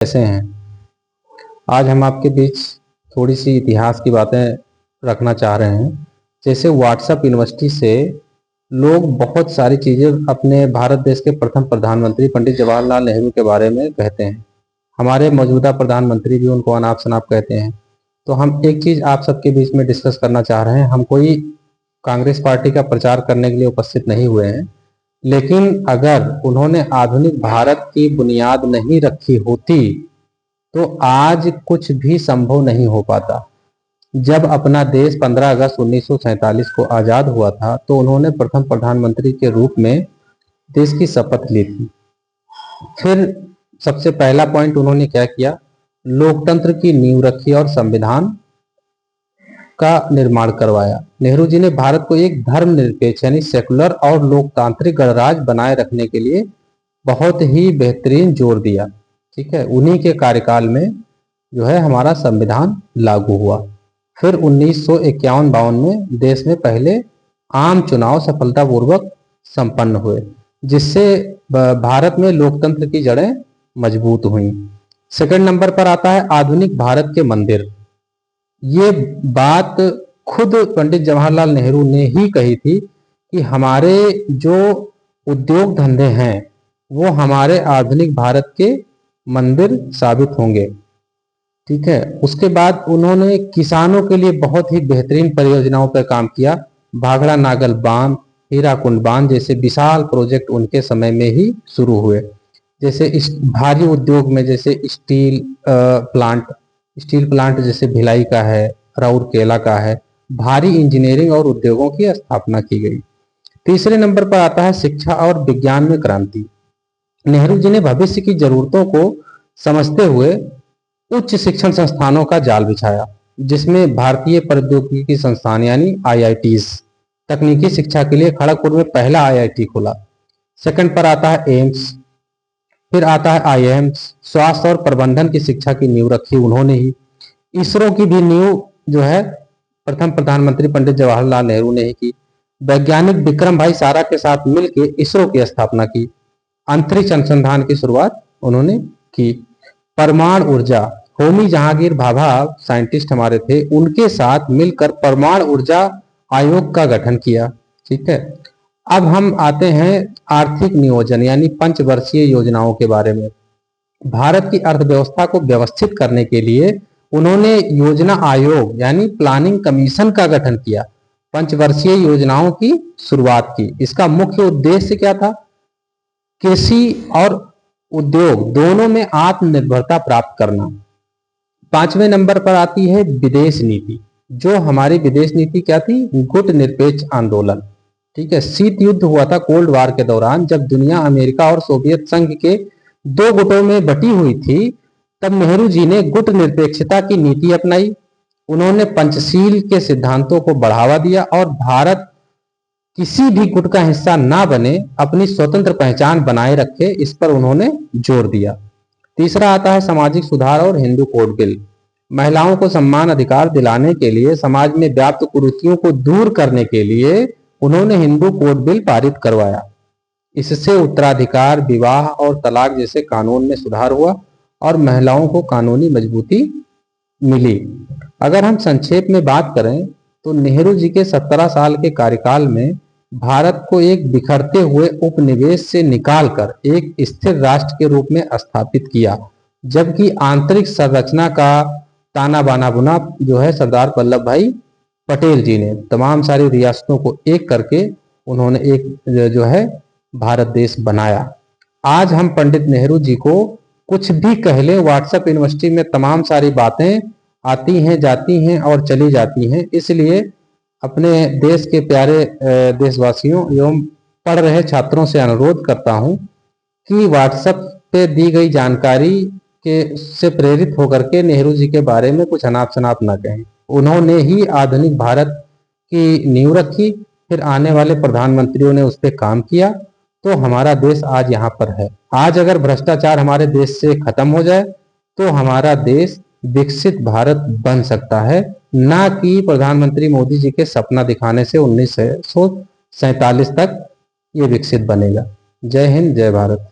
कैसे हैं। आज हम आपके बीच थोड़ी सी इतिहास की बातें रखना चाह रहे हैं। जैसे व्हाट्सएप यूनिवर्सिटी से लोग बहुत सारी चीज़ें अपने भारत देश के प्रथम प्रधानमंत्री पंडित जवाहरलाल नेहरू के बारे में कहते हैं। हमारे मौजूदा प्रधानमंत्री भी उनको अनाप शनाप कहते हैं। तो हम एक चीज़ आप सबके बीच में डिस्कस करना चाह रहे हैं। हम कोई कांग्रेस पार्टी का प्रचार करने के लिए उपस्थित नहीं हुए हैं, लेकिन अगर उन्होंने आधुनिक भारत की बुनियाद नहीं रखी होती तो आज कुछ भी संभव नहीं हो पाता। जब अपना देश 15 अगस्त 1947 को आज़ाद हुआ था तो उन्होंने प्रथम प्रधानमंत्री के रूप में देश की शपथ ली थी। फिर सबसे पहला पॉइंट उन्होंने क्या किया, लोकतंत्र की नींव रखी और संविधान का निर्माण करवाया। नेहरू जी ने भारत को एक धर्मनिरपेक्ष यानी सेकुलर और लोकतांत्रिक गणराज्य बनाए रखने के लिए बहुत ही बेहतरीन जोर दिया। ठीक है, उन्हीं के कार्यकाल में जो है हमारा संविधान लागू हुआ। फिर 1951-52 में देश में पहले आम चुनाव सफलतापूर्वक संपन्न हुए, जिससे भारत में लोकतंत्र की जड़ें मजबूत हुई। सेकंड नंबर पर आता है आधुनिक भारत के मंदिर। ये बात खुद पंडित जवाहरलाल नेहरू ने ही कही थी कि हमारे जो उद्योग धंधे हैं वो हमारे आधुनिक भारत के मंदिर साबित होंगे। ठीक है, उसके बाद उन्होंने किसानों के लिए बहुत ही बेहतरीन परियोजनाओं पर काम किया। भाखड़ा नागल बांध, हीराकुंड बांध जैसे विशाल प्रोजेक्ट उनके समय में ही शुरू हुए। जैसे इस भारी उद्योग में जैसे स्टील प्लांट जैसे भिलाई का है, राउरकेला का है, भारी इंजीनियरिंग और उद्योगों की स्थापना की गई। तीसरे नंबर पर आता है शिक्षा और विज्ञान में क्रांति। नेहरू जी ने भविष्य की जरूरतों को समझते हुए उच्च शिक्षण संस्थानों का जाल बिछाया, जिसमें भारतीय प्रौद्योगिकी संस्थान यानी IITs, तकनीकी शिक्षा के लिए खड़गपुर में पहला IIT खुला। सेकंड पर आता है एम्स, फिर आता है IIMs, स्वास्थ्य और प्रबंधन की शिक्षा की नींव रखी उन्होंने ही। इसरो की भी नींव जो है प्रथम प्रधानमंत्री पंडित जवाहरलाल नेहरू ने ही की। वैज्ञानिक विक्रम भाई सारा के साथ मिलकर इसरो की स्थापना की। अंतरिक्ष अनुसंधान की शुरुआत उन्होंने की। परमाणु ऊर्जा, होमी जहांगीर भाभा साइंटिस्ट हमारे थे, उनके साथ मिलकर परमाणु ऊर्जा आयोग का गठन किया। ठीक है, अब हम आते हैं आर्थिक नियोजन यानी पंचवर्षीय योजनाओं के बारे में। भारत की अर्थव्यवस्था को व्यवस्थित करने के लिए उन्होंने योजना आयोग यानी प्लानिंग कमीशन का गठन किया, पंचवर्षीय योजनाओं की शुरुआत की। इसका मुख्य उद्देश्य क्या था, कृषि और उद्योग दोनों में आत्मनिर्भरता प्राप्त करना। पांचवें नंबर पर आती है विदेश नीति। जो हमारी विदेश नीति क्या थी, गुट निरपेक्ष आंदोलन। ठीक है, शीत युद्ध हुआ था कोल्ड वार के दौरान, जब दुनिया अमेरिका और सोवियत संघ के दो गुटों में बटी हुई थी, तब नेहरू जी ने गुट निरपेक्षता की नीति अपनाई। उन्होंने पंचशील के सिद्धांतों को बढ़ावा दिया और भारत किसी भी गुट का हिस्सा ना बने, अपनी स्वतंत्र पहचान बनाए रखे, इस पर उन्होंने जोर दिया। तीसरा आता है सामाजिक सुधार और हिंदू कोड बिल। महिलाओं को सम्मान अधिकार दिलाने के लिए, समाज में व्याप्त कुरीतियों को दूर करने के लिए उन्होंने हिंदू कोड बिल पारित करवाया। इससे उत्तराधिकार, विवाह और तलाक जैसे कानून में सुधार हुआ और महिलाओं को कानूनी मजबूती मिली। अगर हम संक्षेप में बात करें तो नेहरू जी के 17 साल के कार्यकाल में भारत को एक बिखरते हुए उपनिवेश से निकालकर एक स्थिर राष्ट्र के रूप में स्थापित किया, जबकि आंतरिक संरचना का ताना बाना बुना जो है सरदार वल्लभ भाई पटेल जी ने। तमाम सारी रियासतों को एक करके उन्होंने एक जो है भारत देश बनाया। आज हम पंडित नेहरू जी को कुछ भी कह लें, व्हाट्सएप यूनिवर्सिटी में तमाम सारी बातें आती हैं, जाती हैं और चली जाती हैं। इसलिए अपने देश के प्यारे देशवासियों एवं पढ़ रहे छात्रों से अनुरोध करता हूं कि व्हाट्सएप पे दी गई जानकारी के से प्रेरित होकर के नेहरू जी के बारे में कुछ अनाप शनाप ना कहें। उन्होंने ही आधुनिक भारत की नींव रखी, फिर आने वाले प्रधानमंत्रियों ने उस पर काम किया, तो हमारा देश आज यहाँ पर है। आज अगर भ्रष्टाचार हमारे देश से खत्म हो जाए तो हमारा देश विकसित भारत बन सकता है, ना कि प्रधानमंत्री मोदी जी के सपना दिखाने से 1947 तक ये विकसित बनेगा। जय हिंद, जय भारत।